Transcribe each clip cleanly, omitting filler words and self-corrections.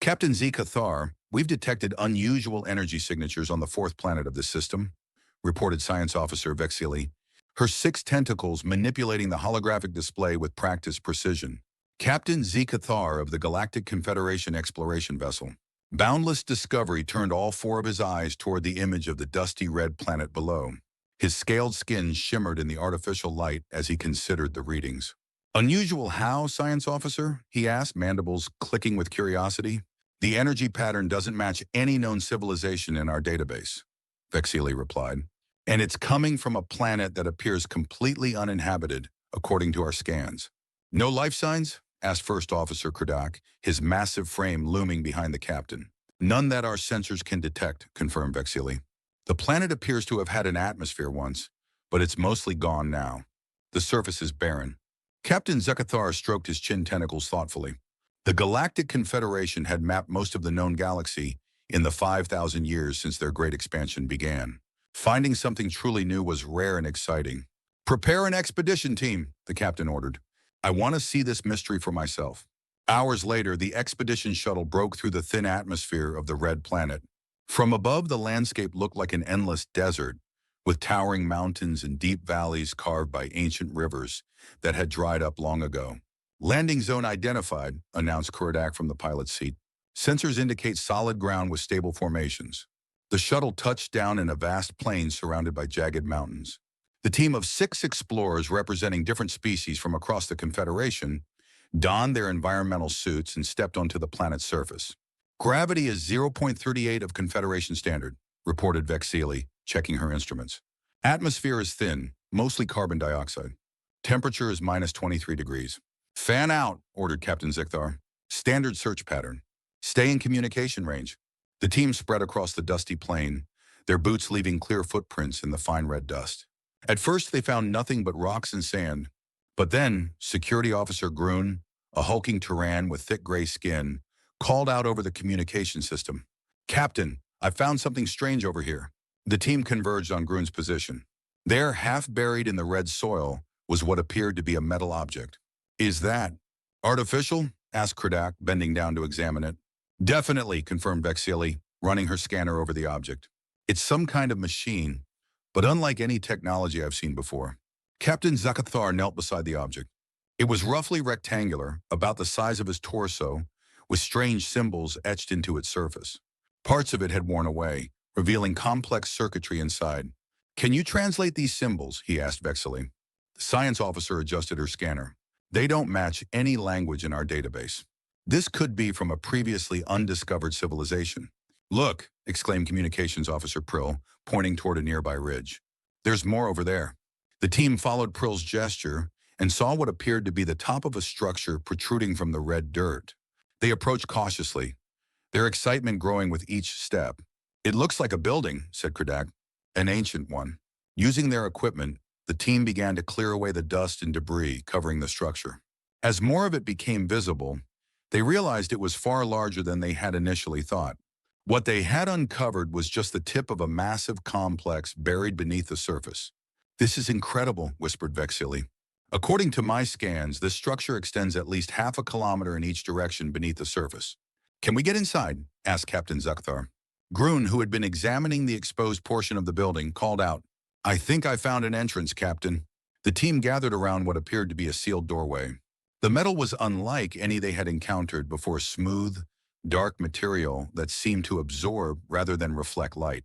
Captain Z. Cathar, we've detected unusual energy signatures on the fourth planet of this system, reported Science Officer Vexili, her 6 tentacles manipulating the holographic display with practiced precision. Captain Z. Cathar of the Galactic Confederation exploration vessel. Boundless discovery turned all 4 of his eyes toward the image of the dusty red planet below. His scaled skin shimmered in the artificial light as he considered the readings. Unusual how, Science Officer? He asked, mandibles clicking with curiosity. The energy pattern doesn't match any known civilization in our database, Vexili replied. And it's coming from a planet that appears completely uninhabited, according to our scans. No life signs? Asked First Officer Kradak, his massive frame looming behind the captain. None that our sensors can detect, confirmed Vexili. The planet appears to have had an atmosphere once, but it's mostly gone now. The surface is barren. Captain Zekathar stroked his chin tentacles thoughtfully. The Galactic Confederation had mapped most of the known galaxy in the 5,000 years since their great expansion began. Finding something truly new was rare and exciting. Prepare an expedition team, the captain ordered. I want to see this mystery for myself. Hours later, the expedition shuttle broke through the thin atmosphere of the red planet. From above, the landscape looked like an endless desert, with towering mountains and deep valleys carved by ancient rivers that had dried up long ago. Landing zone identified, announced Kurdak from the pilot's seat. Sensors indicate solid ground with stable formations. The shuttle touched down in a vast plain surrounded by jagged mountains. The team of 6 explorers representing different species from across the Confederation donned their environmental suits and stepped onto the planet's surface. Gravity is 0.38 of Confederation standard, reported Vexili, checking her instruments. Atmosphere is thin, mostly carbon dioxide. Temperature is minus 23 degrees. Fan out, ordered Captain Zikthar. Standard search pattern. Stay in communication range. The team spread across the dusty plain, their boots leaving clear footprints in the fine red dust. At first, they found nothing but rocks and sand. But then, Security Officer Grun, a hulking Terran with thick gray skin, called out over the communication system. Captain, I found something strange over here. The team converged on Grun's position. There, half buried in the red soil, was what appeared to be a metal object. Is that artificial? Asked Kradak, bending down to examine it. Definitely, confirmed Vexili, running her scanner over the object. It's some kind of machine, but unlike any technology I've seen before. Captain Zakathar knelt beside the object. It was roughly rectangular, about the size of his torso, with strange symbols etched into its surface. Parts of it had worn away, revealing complex circuitry inside. Can you translate these symbols? He asked Vexili. The science officer adjusted her scanner. They don't match any language in our database. This could be from a previously undiscovered civilization. Look, exclaimed Communications Officer Prill, pointing toward a nearby ridge. There's more over there. The team followed Prill's gesture and saw what appeared to be the top of a structure protruding from the red dirt. They approached cautiously, their excitement growing with each step. It looks like a building, said Kradak, an ancient one. Using their equipment, the team began to clear away the dust and debris covering the structure. As more of it became visible, they realized it was far larger than they had initially thought. What they had uncovered was just the tip of a massive complex buried beneath the surface. This is incredible, whispered Vexili. According to my scans, this structure extends at least half a kilometer in each direction beneath the surface. Can we get inside? Asked Captain Zukthar. Grun, who had been examining the exposed portion of the building, called out, I think I found an entrance, Captain. The team gathered around what appeared to be a sealed doorway. The metal was unlike any they had encountered before, smooth, dark material that seemed to absorb rather than reflect light.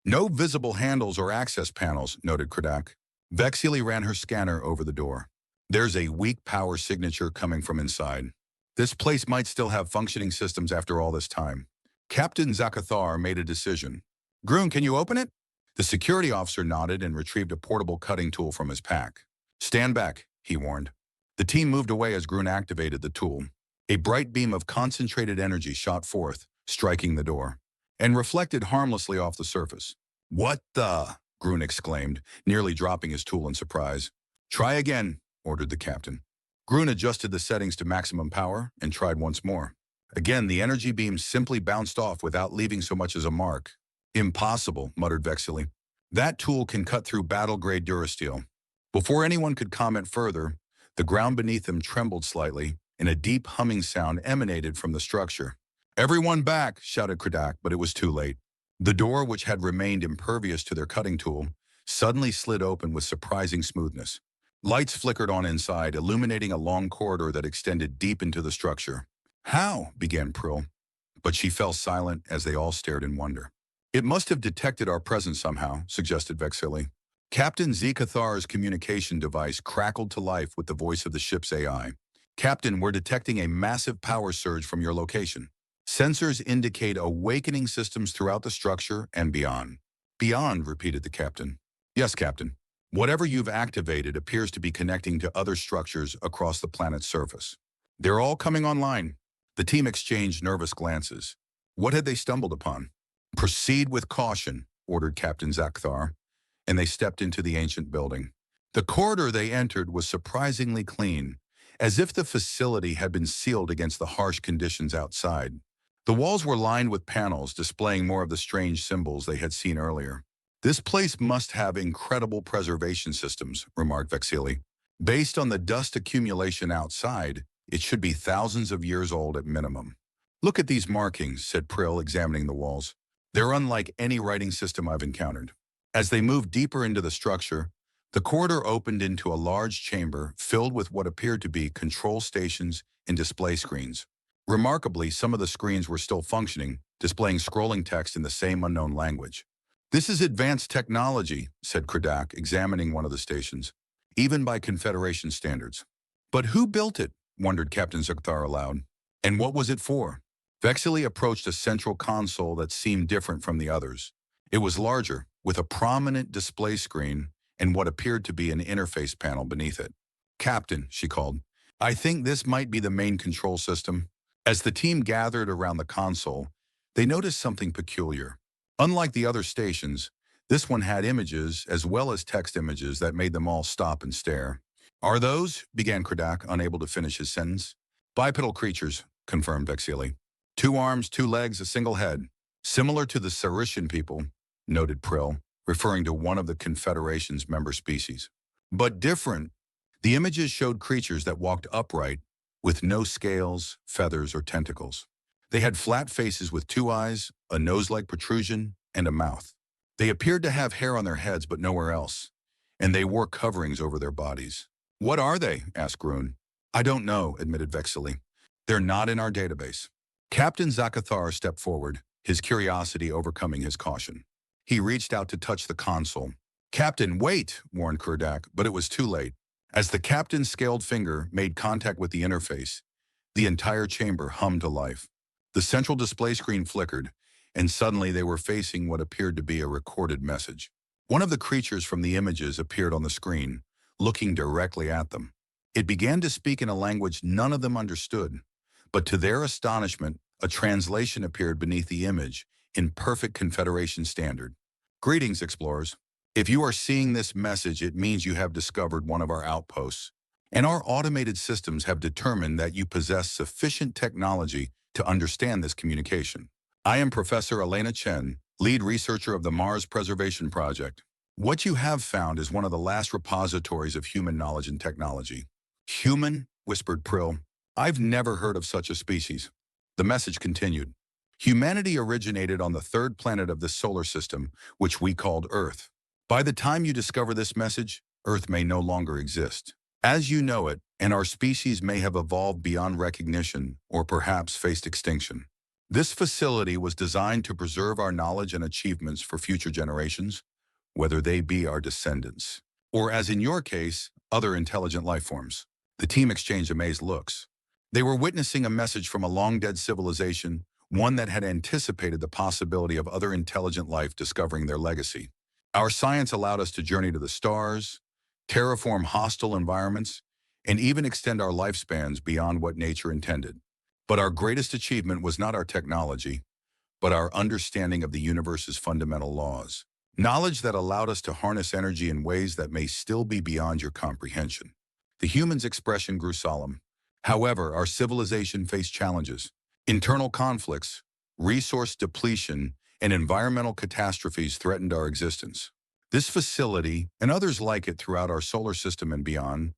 No visible handles or access panels, noted Kradak. Vexili ran her scanner over the door. There's a weak power signature coming from inside. This place might still have functioning systems after all this time. Captain Zakathar made a decision. Grun, can you open it? The security officer nodded and retrieved a portable cutting tool from his pack. Stand back, he warned. The team moved away as Grun activated the tool. A bright beam of concentrated energy shot forth, striking the door, and reflected harmlessly off the surface. What the? Grun exclaimed, nearly dropping his tool in surprise. Try again, ordered the captain. Grun adjusted the settings to maximum power and tried once more. Again, the energy beam simply bounced off without leaving so much as a mark. Impossible, muttered Vexili. That tool can cut through battle-grade durasteel. Before anyone could comment further, the ground beneath them trembled slightly, and a deep humming sound emanated from the structure. "Everyone back!" shouted Kradak, but it was too late. The door, which had remained impervious to their cutting tool, suddenly slid open with surprising smoothness. Lights flickered on inside, illuminating a long corridor that extended deep into the structure. "How?" began Prill, but she fell silent as they all stared in wonder. "It must have detected our presence somehow," suggested Vexili. Captain Zekathar's communication device crackled to life with the voice of the ship's AI. "Captain, we're detecting a massive power surge from your location. Sensors indicate awakening systems throughout the structure and beyond." "Beyond," repeated the captain. "Yes, Captain. Whatever you've activated appears to be connecting to other structures across the planet's surface. They're all coming online." The team exchanged nervous glances. What had they stumbled upon? "Proceed with caution," ordered Captain Zakhtar, and they stepped into the ancient building. The corridor they entered was surprisingly clean, as if the facility had been sealed against the harsh conditions outside. The walls were lined with panels displaying more of the strange symbols they had seen earlier. "This place must have incredible preservation systems," remarked Vexili. "Based on the dust accumulation outside, it should be thousands of years old at minimum." "Look at these markings," said Prill, examining the walls. "They're unlike any writing system I've encountered." As they moved deeper into the structure, the corridor opened into a large chamber filled with what appeared to be control stations and display screens. Remarkably, some of the screens were still functioning, displaying scrolling text in the same unknown language. "This is advanced technology," said Kradak, examining one of the stations, "even by Confederation standards." "But who built it?" wondered Captain Zakhtar aloud. "And what was it for?" Vexili approached a central console that seemed different from the others. It was larger, with a prominent display screen and what appeared to be an interface panel beneath it. "Captain," she called, "I think this might be the main control system." As the team gathered around the console, they noticed something peculiar. Unlike the other stations, this one had images as well as text images that made them all stop and stare. "Are those?" began Kradak, unable to finish his sentence. "Bipedal creatures," confirmed Vexili. "2 arms, 2 legs, a single head. Similar to the Sarishan people," noted Prill, referring to one of the Confederation's member species. "But different." The images showed creatures that walked upright, with no scales, feathers, or tentacles. They had flat faces with 2 eyes, a nose-like protrusion, and a mouth. They appeared to have hair on their heads but nowhere else, and they wore coverings over their bodies. "What are they?" asked Grun. "I don't know," admitted Vexili. "They're not in our database." Captain Zakathar stepped forward, his curiosity overcoming his caution. He reached out to touch the console. "Captain, wait!" warned Kurdak, but it was too late. As the captain's scaled finger made contact with the interface, the entire chamber hummed to life. The central display screen flickered, and suddenly they were facing what appeared to be a recorded message. One of the creatures from the images appeared on the screen, looking directly at them. It began to speak in a language none of them understood, but to their astonishment, a translation appeared beneath the image in perfect Confederation standard. "Greetings, explorers. If you are seeing this message, it means you have discovered one of our outposts, and our automated systems have determined that you possess sufficient technology to understand this communication. I am Professor Elena Chen, lead researcher of the Mars Preservation Project. What you have found is one of the last repositories of human knowledge and technology." "Human?" whispered Prill. "I've never heard of such a species." The message continued. "Humanity originated on the 3rd planet of this solar system, which we called Earth. By the time you discover this message, Earth may no longer exist as you know it, and our species may have evolved beyond recognition or perhaps faced extinction. This facility was designed to preserve our knowledge and achievements for future generations, whether they be our descendants, or as in your case, other intelligent life forms." The team exchanged amazed looks. They were witnessing a message from a long-dead civilization, one that had anticipated the possibility of other intelligent life discovering their legacy. "Our science allowed us to journey to the stars, terraform hostile environments, and even extend our lifespans beyond what nature intended. But our greatest achievement was not our technology, but our understanding of the universe's fundamental laws. Knowledge that allowed us to harness energy in ways that may still be beyond your comprehension." The human's expression grew solemn. "However, our civilization faced challenges. Internal conflicts, resource depletion, and environmental catastrophes threatened our existence. This facility, and others like it throughout our solar system and beyond,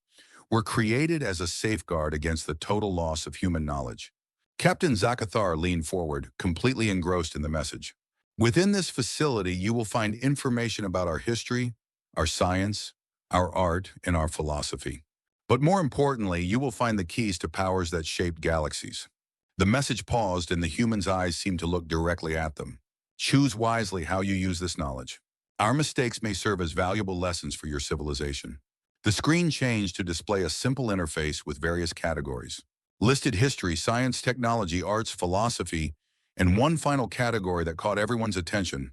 were created as a safeguard against the total loss of human knowledge. Captain Zakathar leaned forward, completely engrossed in the message. Within this facility, you will find information about our history, our science, our art, and our philosophy. But more importantly, you will find the keys to powers that shape galaxies. The message paused and the human's eyes seemed to look directly at them. Choose wisely how you use this knowledge. Our mistakes may serve as valuable lessons for your civilization. The screen changed to display a simple interface with various categories. Listed history, science, technology, arts, philosophy, and one final category that caught everyone's attention,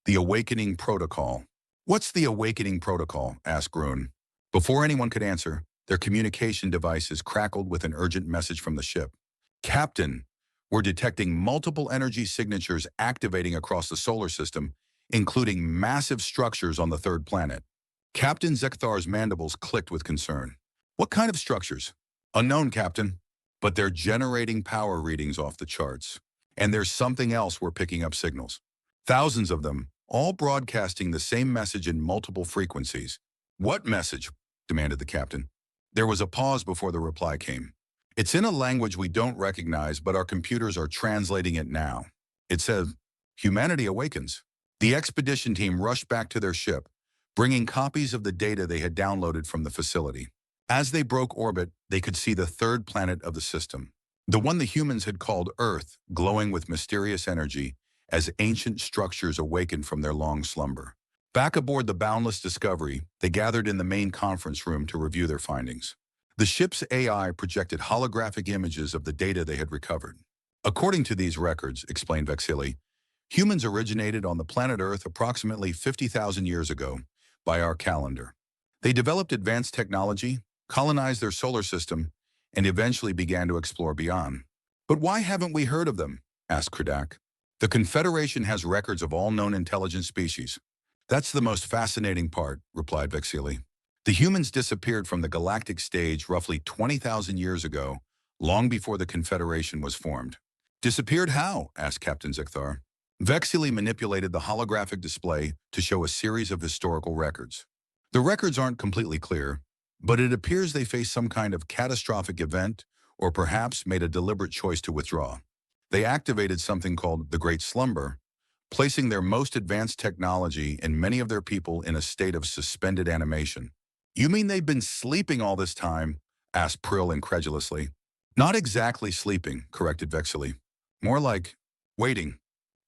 the Awakening Protocol. What's the Awakening Protocol? Asked Grun. Before anyone could answer, their communication devices crackled with an urgent message from the ship. Captain, we're detecting multiple energy signatures activating across the solar system, including massive structures on the third planet. Captain Zekthar's mandibles clicked with concern. What kind of structures? Unknown, Captain. But they're generating power readings off the charts. And there's something else we're picking up signals. Thousands of them, all broadcasting the same message in multiple frequencies. What message? Demanded the captain. There was a pause before the reply came. It's in a language we don't recognize, but our computers are translating it now. It said, "Humanity awakens." The expedition team rushed back to their ship, bringing copies of the data they had downloaded from the facility. As they broke orbit, they could see the third planet of the system, the one the humans had called Earth, glowing with mysterious energy as ancient structures awakened from their long slumber. Back aboard the boundless Discovery, they gathered in the main conference room to review their findings. The ship's AI projected holographic images of the data they had recovered. According to these records, explained Vexili, humans originated on the planet Earth approximately 50,000 years ago, by our calendar. They developed advanced technology, colonized their solar system, and eventually began to explore beyond. But why haven't we heard of them? Asked Kradak. The Confederation has records of all known intelligent species. That's the most fascinating part, replied Vexili. The humans disappeared from the galactic stage roughly 20,000 years ago, long before the Confederation was formed. Disappeared how? Asked Captain Zekthar. Vexili manipulated the holographic display to show a series of historical records. The records aren't completely clear, but it appears they faced some kind of catastrophic event or perhaps made a deliberate choice to withdraw. They activated something called the Great Slumber, placing their most advanced technology and many of their people in a state of suspended animation. You mean they've been sleeping all this time? Asked Prill incredulously. Not exactly sleeping, corrected Vexili. More like waiting.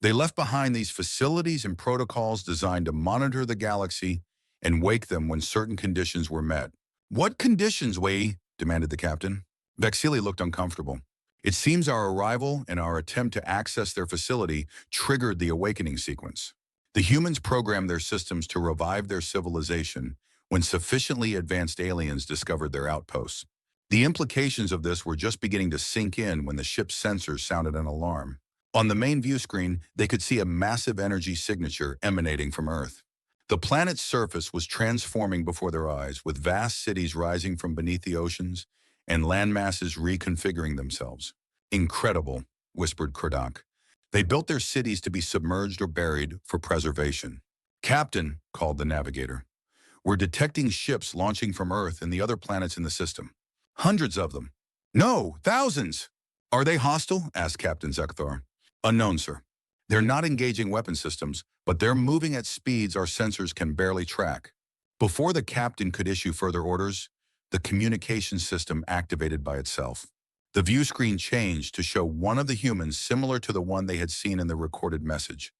They left behind these facilities and protocols designed to monitor the galaxy and wake them when certain conditions were met. What conditions, Wei? Demanded the captain. Vexili looked uncomfortable. It seems our arrival and our attempt to access their facility triggered the awakening sequence. The humans programmed their systems to revive their civilization when sufficiently advanced aliens discovered their outposts. The implications of this were just beginning to sink in when the ship's sensors sounded an alarm. On the main view screen, they could see a massive energy signature emanating from Earth. The planet's surface was transforming before their eyes, with vast cities rising from beneath the oceans and landmasses reconfiguring themselves. Incredible, whispered Kradak. They built their cities to be submerged or buried for preservation. Captain, called the navigator, we're detecting ships launching from Earth and the other planets in the system. Hundreds of them. No, thousands. Are they hostile? Asked Captain Zekthar. Unknown, sir. They're not engaging weapon systems, but they're moving at speeds our sensors can barely track. Before the captain could issue further orders, the communication system activated by itself. The view screen changed to show one of the humans similar to the one they had seen in the recorded message,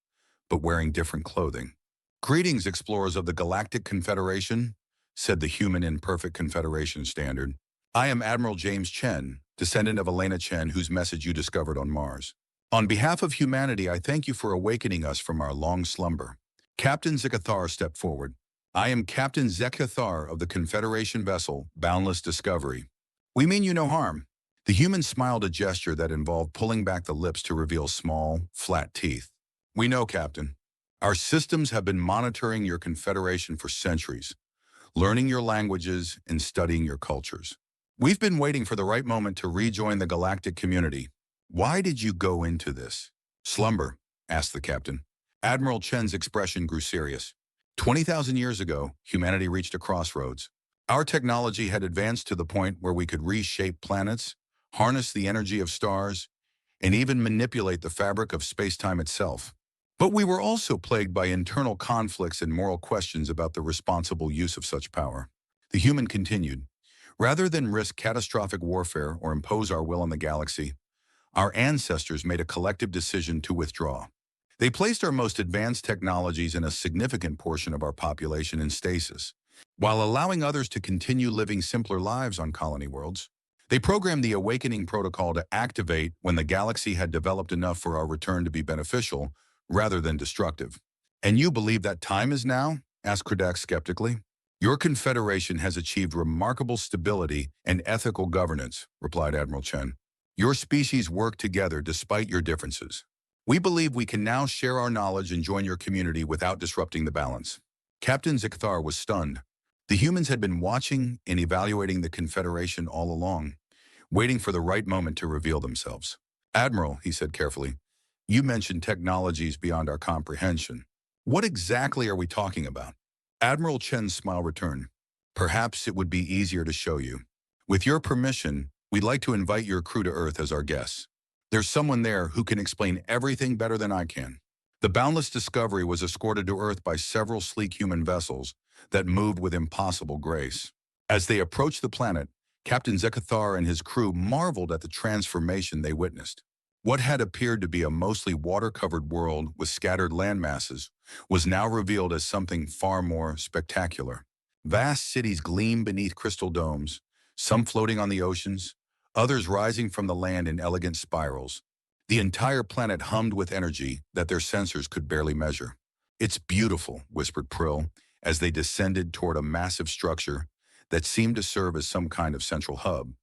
but wearing different clothing. Greetings, explorers of the Galactic Confederation, said the human in perfect Confederation standard. I am Admiral James Chen, descendant of Elena Chen, whose message you discovered on Mars. On behalf of humanity, I thank you for awakening us from our long slumber. Captain Zekathar stepped forward. I am Captain Zekathar of the Confederation vessel, Boundless Discovery. We mean you no harm. The human smiled, a gesture that involved pulling back the lips to reveal small, flat teeth. We know, Captain. Our systems have been monitoring your Confederation for centuries, learning your languages and studying your cultures. We've been waiting for the right moment to rejoin the galactic community. Why did you go into this? Slumber, asked the captain. Admiral Chen's expression grew serious. 20,000 years ago, humanity reached a crossroads. Our technology had advanced to the point where we could reshape planets, harness the energy of stars, and even manipulate the fabric of space-time itself. But we were also plagued by internal conflicts and moral questions about the responsible use of such power. The human continued. Rather than risk catastrophic warfare or impose our will on the galaxy, our ancestors made a collective decision to withdraw. They placed our most advanced technologies and a significant portion of our population in stasis, while allowing others to continue living simpler lives on colony worlds. They programmed the Awakening Protocol to activate when the galaxy had developed enough for our return to be beneficial rather than destructive. "And you believe that time is now?" asked Kredak skeptically. "Your confederation has achieved remarkable stability and ethical governance," replied Admiral Chen. "Your species work together despite your differences. We believe we can now share our knowledge and join your community without disrupting the balance." Captain Zikthar was stunned. The humans had been watching and evaluating the Confederation all along, waiting for the right moment to reveal themselves. "Admiral," he said carefully, "you mentioned technologies beyond our comprehension. What exactly are we talking about?" Admiral Chen's smile returned. "Perhaps it would be easier to show you. With your permission, we'd like to invite your crew to Earth as our guests. There's someone there who can explain everything better than I can." The Boundless Discovery was escorted to Earth by several sleek human vessels that moved with impossible grace. As they approached the planet, Captain Zekathar and his crew marveled at the transformation they witnessed. What had appeared to be a mostly water-covered world with scattered landmasses was now revealed as something far more spectacular. Vast cities gleamed beneath crystal domes, some floating on the oceans, others rising from the land in elegant spirals. The entire planet hummed with energy that their sensors could barely measure. "It's beautiful," whispered Prill, as they descended toward a massive structure that seemed to serve as some kind of central hub.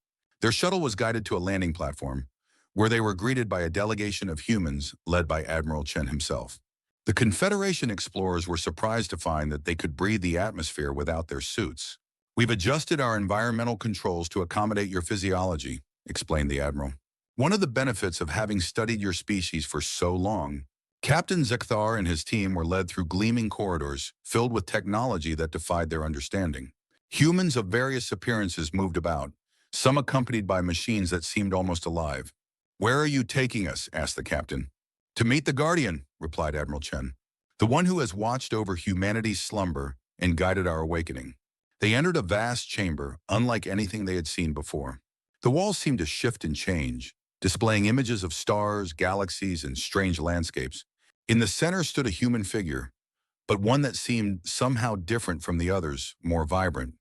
Their shuttle was guided to a landing platform, where they were greeted by a delegation of humans led by Admiral Chen himself. The Confederation explorers were surprised to find that they could breathe the atmosphere without their suits. "We've adjusted our environmental controls to accommodate your physiology," explained the Admiral. "One of the benefits of having studied your species for so long." Captain Zekathar and his team were led through gleaming corridors filled with technology that defied their understanding. Humans of various appearances moved about, some accompanied by machines that seemed almost alive. "Where are you taking us?" asked the captain. "To meet the Guardian," replied Admiral Chen, "the one who has watched over humanity's slumber and guided our awakening." They entered a vast chamber, unlike anything they had seen before. The walls seemed to shift and change, displaying images of stars, galaxies, and strange landscapes. In the center stood a human figure, but one that seemed somehow different from the others, more vibrant,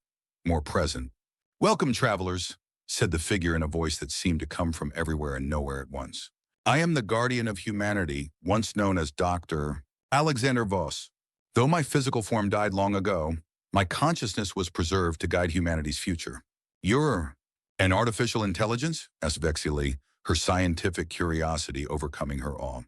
more present. "Welcome, travelers," said the figure in a voice that seemed to come from everywhere and nowhere at once. "I am the guardian of humanity, once known as Dr. Alexander Voss. Though my physical form died long ago, my consciousness was preserved to guide humanity's future." "You're an artificial intelligence?" asked Vexili, her scientific curiosity overcoming her awe.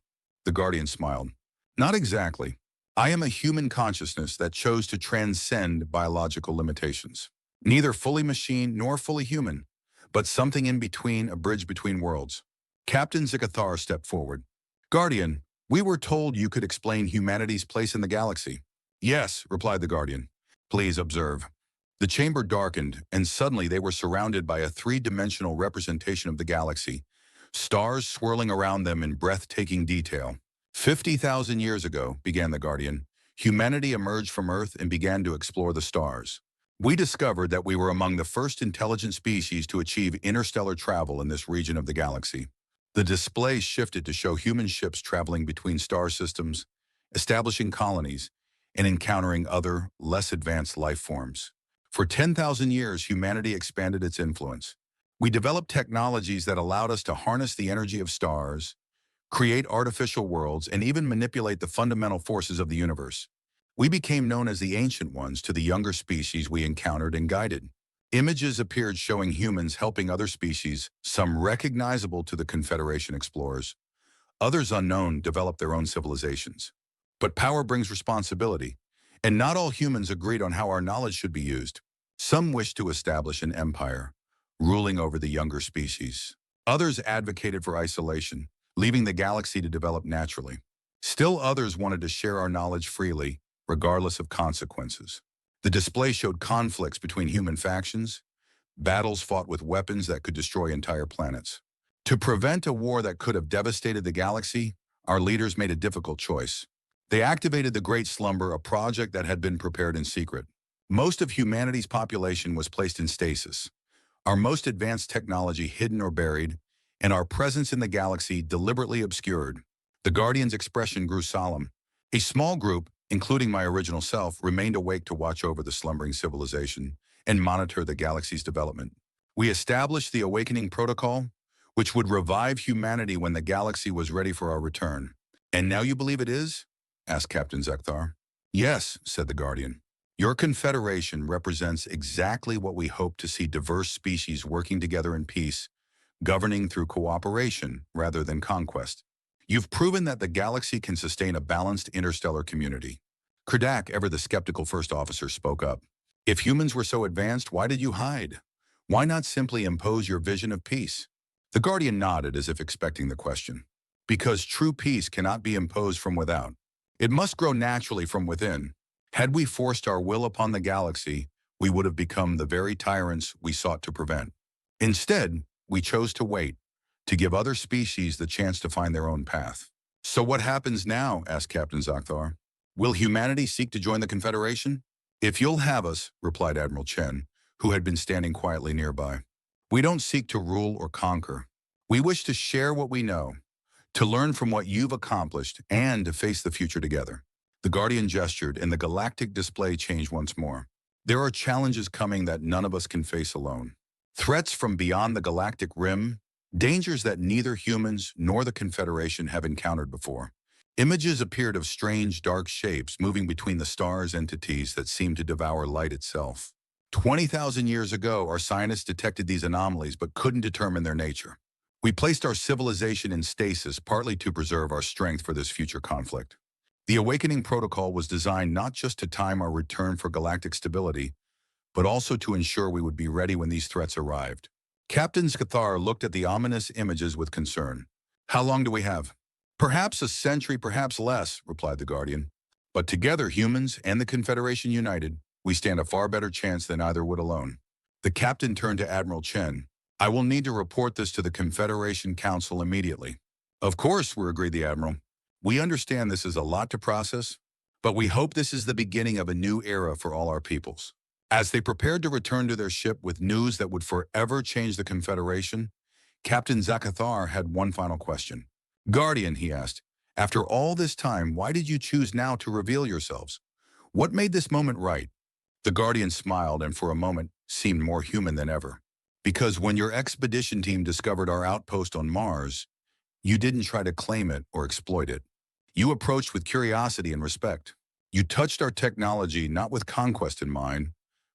The Guardian smiled. "Not exactly. I am a human consciousness that chose to transcend biological limitations. Neither fully machine nor fully human, but something in between, a bridge between worlds." Captain Zekathar stepped forward. "Guardian, we were told you could explain humanity's place in the galaxy." "Yes," replied the Guardian. "Please observe." The chamber darkened, and suddenly they were surrounded by a three-dimensional representation of the galaxy, stars swirling around them in breathtaking detail. 50,000 years ago," began the Guardian, "humanity emerged from Earth and began to explore the stars. We discovered that we were among the first intelligent species to achieve interstellar travel in this region of the galaxy." The display shifted to show human ships traveling between star systems, establishing colonies, and encountering other, less advanced life forms. For 10,000 years, humanity expanded its influence. We developed technologies that allowed us to harness the energy of stars, create artificial worlds, and even manipulate the fundamental forces of the universe. We became known as the Ancient Ones to the younger species we encountered and guided. Images appeared showing humans helping other species, some recognizable to the Confederation explorers. Others unknown developed their own civilizations. But power brings responsibility, and not all humans agreed on how our knowledge should be used. Some wished to establish an empire, ruling over the younger species. Others advocated for isolation, leaving the galaxy to develop naturally. Still others wanted to share our knowledge freely, regardless of consequences. The display showed conflicts between human factions, battles fought with weapons that could destroy entire planets. To prevent a war that could have devastated the galaxy, our leaders made a difficult choice. They activated the Great Slumber, a project that had been prepared in secret. Most of humanity's population was placed in stasis, our most advanced technology hidden or buried, and our presence in the galaxy deliberately obscured. The Guardian's expression grew solemn. A small group, including my original self, remained awake to watch over the slumbering civilization and monitor the galaxy's development. We established the Awakening Protocol, which would revive humanity when the galaxy was ready for our return. "And now you believe it is?" asked Captain Zekthar. "Yes," said the Guardian. "Your confederation represents exactly what we hope to see: diverse species working together in peace, governing through cooperation rather than conquest. You've proven that the galaxy can sustain a balanced interstellar community." Kredak, ever the skeptical first officer, spoke up. "If humans were so advanced, why did you hide? Why not simply impose your vision of peace?" The Guardian nodded as if expecting the question. "Because true peace cannot be imposed from without. It must grow naturally from within. Had we forced our will upon the galaxy, we would have become the very tyrants we sought to prevent. Instead, we chose to wait, to give other species the chance to find their own path." "So what happens now?" asked Captain Zakthar. "Will humanity seek to join the Confederation?" "If you'll have us," replied Admiral Chen, who had been standing quietly nearby. "We don't seek to rule or conquer. We wish to share what we know, to learn from what you've accomplished, and to face the future together." The Guardian gestured, and the galactic display changed once more. "There are challenges coming that none of us can face alone. Threats from beyond the galactic rim, dangers that neither humans nor the Confederation have encountered before." Images appeared of strange, dark shapes moving between the stars, entities that seemed to devour light itself. 20,000 years ago, our scientists detected these anomalies but couldn't determine their nature. We placed our civilization in stasis partly to preserve our strength for this future conflict. The Awakening Protocol was designed not just to time our return for galactic stability, but also to ensure we would be ready when these threats arrived. Captain Skathar looked at the ominous images with concern. "How long do we have?" "Perhaps a century, perhaps less," replied the Guardian. "But together, humans and the Confederation united, we stand a far better chance than either would alone." The captain turned to Admiral Chen. "I will need to report this to the Confederation Council immediately." "Of course," agreed the Admiral. "We understand this is a lot to process, but we hope this is the beginning of a new era for all our peoples." As they prepared to return to their ship with news that would forever change the Confederation, Captain Zakathar had one final question. "Guardian," he asked, "after all this time, why did you choose now to reveal yourselves? What made this moment right?" The Guardian smiled and for a moment seemed more human than ever. "Because when your expedition team discovered our outpost on Mars, you didn't try to claim it or exploit it. You approached with curiosity and respect. You touched our technology not with conquest in mind,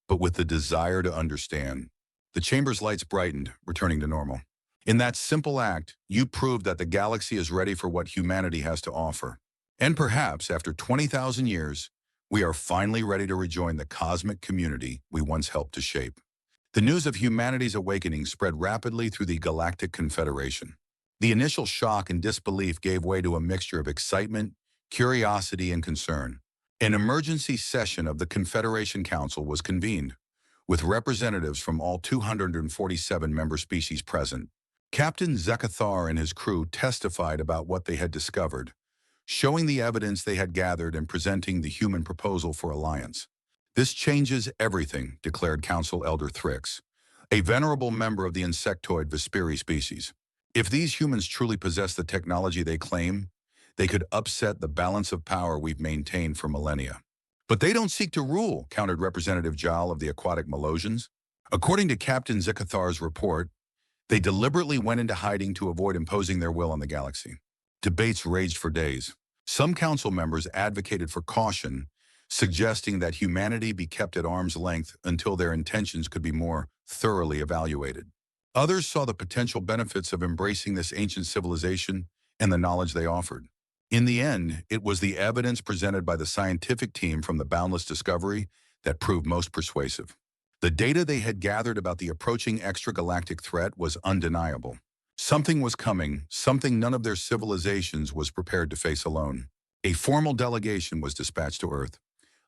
but with the desire to understand." The chamber's lights brightened, returning to normal. "In that simple act, you proved that the galaxy is ready for what humanity has to offer. And perhaps, after 20,000 years, we are finally ready to rejoin the cosmic community we once helped to shape." The news of humanity's awakening spread rapidly through the Galactic Confederation. The initial shock and disbelief gave way to a mixture of excitement, curiosity, and concern. An emergency session of the Confederation Council was convened, with representatives from all 247 member species present. Captain Zakathar and his crew testified about what they had discovered, showing the evidence they had gathered and presenting the human proposal for alliance. "This changes everything," declared Council Elder Thrix, a venerable member of the insectoid Vesperi species. "If these humans truly possess the technology they claim, they could upset the balance of power we've maintained for millennia." "But they don't seek to rule," countered Representative Jal of the Aquatic Melosians. According to Captain Zikathar's report, they deliberately went into hiding to avoid imposing their will on the galaxy. Debates raged for days. Some council members advocated for caution, suggesting that humanity be kept at arm's length until their intentions could be more thoroughly evaluated. Others saw the potential benefits of embracing this ancient civilization and the knowledge they offered. In the end, it was the evidence presented by the scientific team from the Boundless Discovery that proved most persuasive. The data they had gathered about the approaching extragalactic threat was undeniable. Something was coming, something none of their civilizations was prepared to face alone. A formal delegation was dispatched to Earth,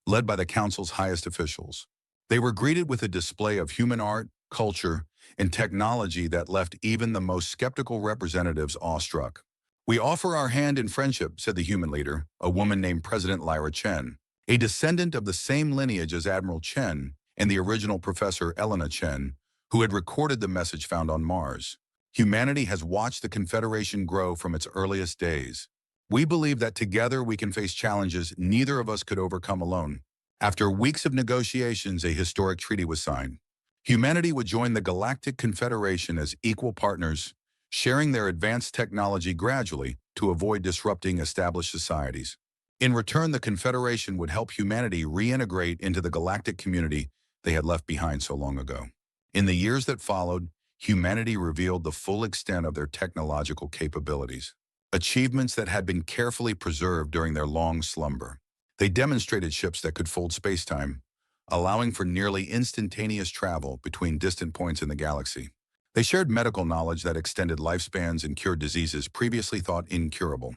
led by the Council's highest officials. They were greeted with a display of human art, culture, and technology that left even the most skeptical representatives awestruck. "We offer our hand in friendship," said the human leader, a woman named President Lyra Chen, a descendant of the same lineage as Admiral Chen and the original Professor Elena Chen, who had recorded the message found on Mars. "Humanity has watched the Confederation grow from its earliest days. We believe that together we can face challenges neither of us could overcome alone." After weeks of negotiations, a historic treaty was signed. Humanity would join the Galactic Confederation as equal partners, sharing their advanced technology gradually to avoid disrupting established societies. In return, the Confederation would help humanity reintegrate into the galactic community they had left behind so long ago. In the years that followed, humanity revealed the full extent of their technological capabilities, achievements that had been carefully preserved during their long slumber. They demonstrated ships that could fold spacetime, allowing for nearly instantaneous travel between distant points in the galaxy. They shared medical knowledge that extended lifespans and cured diseases previously thought incurable.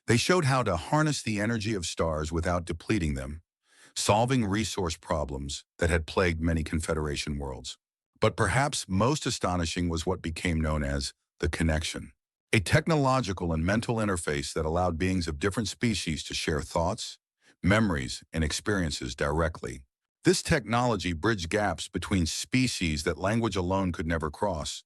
They showed how to harness the energy of stars without depleting them, solving resource problems that had plagued many Confederation worlds. But perhaps most astonishing was what became known as the connection, a technological and mental interface that allowed beings of different species to share thoughts, memories, and experiences directly. This technology bridged gaps between species that language alone could never cross,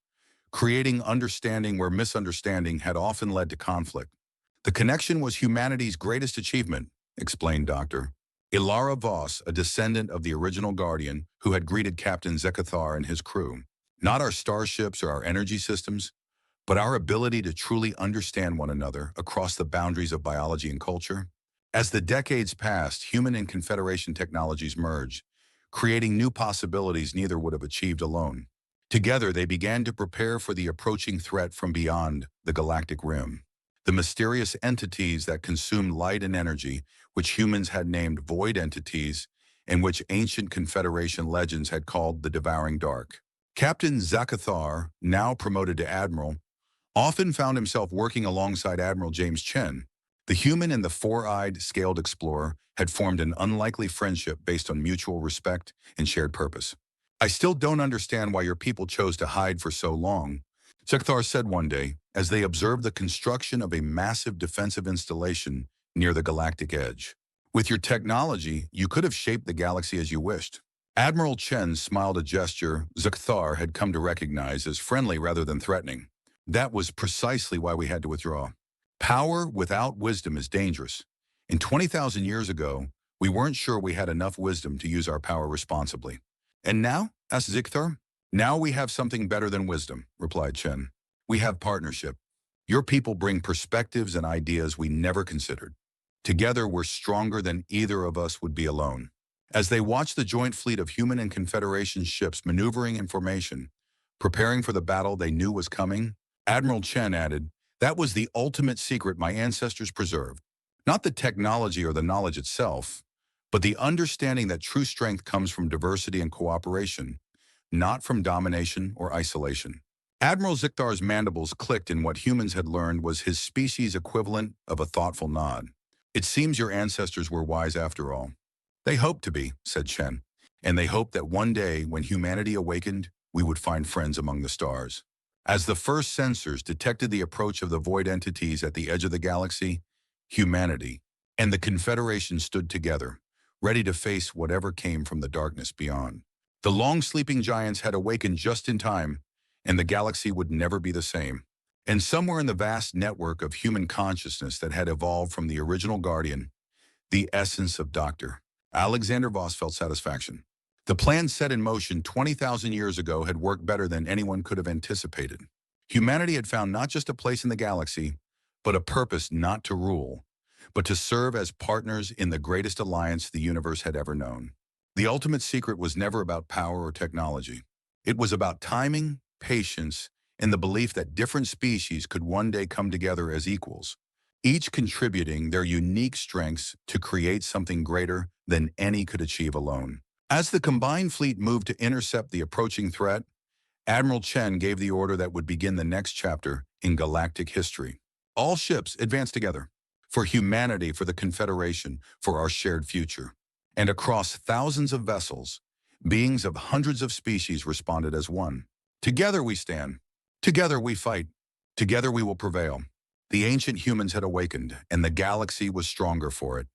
creating understanding where misunderstanding had often led to conflict. "The connection was humanity's greatest achievement," explained Dr. Ilara Voss, a descendant of the original Guardian who had greeted Captain Zekathar and his crew. "Not our starships or our energy systems, but our ability to truly understand one another across the boundaries of biology and culture." As the decades passed, human and Confederation technologies merged, creating new possibilities neither would have achieved alone. Together, they began to prepare for the approaching threat from beyond the galactic rim. The mysterious entities that consumed light and energy, which humans had named void entities, and which ancient Confederation legends had called the Devouring Dark. Captain Zakathar, now promoted to Admiral, often found himself working alongside Admiral James Chen. The human and the four-eyed, scaled explorer had formed an unlikely friendship based on mutual respect and shared purpose. "I still don't understand why your people chose to hide for so long," Zakathar said one day, as they observed the construction of a massive defensive installation near the galactic edge. "With your technology, you could have shaped the galaxy as you wished." Admiral Chen smiled, a gesture Zakathar had come to recognize as friendly rather than threatening. "That was precisely why we had to withdraw. Power without wisdom is dangerous. And 20,000 years ago, we weren't sure we had enough wisdom to use our power responsibly." "And now?" asked Zikathar. "Now we have something better than wisdom," replied Chen. "We have partnership. Your people bring perspectives and ideas we never considered. Together, we're stronger than either of us would be alone." As they watched the joint fleet of human and Confederation ships maneuvering in formation, preparing for the battle they knew was coming, Admiral Chen added, "That was the ultimate secret my ancestors preserved. Not the technology or the knowledge itself, but the understanding that true strength comes from diversity and cooperation, not from domination or isolation." Admiral Zikthar's mandibles clicked in what humans had learned was his species' equivalent of a thoughtful nod. "It seems your ancestors were wise after all." "They hoped to be," said Chen, "and they hoped that one day, when humanity awakened, we would find friends among the stars." As the first sensors detected the approach of the void entities at the edge of the galaxy, humanity and the Confederation stood together, ready to face whatever came from the darkness beyond. The long-sleeping giants had awakened just in time, and the galaxy would never be the same. And somewhere in the vast network of human consciousness that had evolved from the original Guardian, the essence of Dr. Alexander Voss felt satisfaction. The plan set in motion 20,000 years ago had worked better than anyone could have anticipated. Humanity had found not just a place in the galaxy, but a purpose not to rule, but to serve as partners in the greatest alliance the universe had ever known. The ultimate secret was never about power or technology. It was about timing, patience, and the belief that different species could one day come together as equals, each contributing their unique strengths to create something greater than any could achieve alone. As the combined fleet moved to intercept the approaching threat, Admiral Chen gave the order that would begin the next chapter in galactic history. All ships advance together. For humanity, for the Confederation, for our shared future. And across thousands of vessels, Beings of hundreds of species responded as one. Together we stand. Together we fight. Together we will prevail. The ancient humans had awakened, and the galaxy was stronger for it.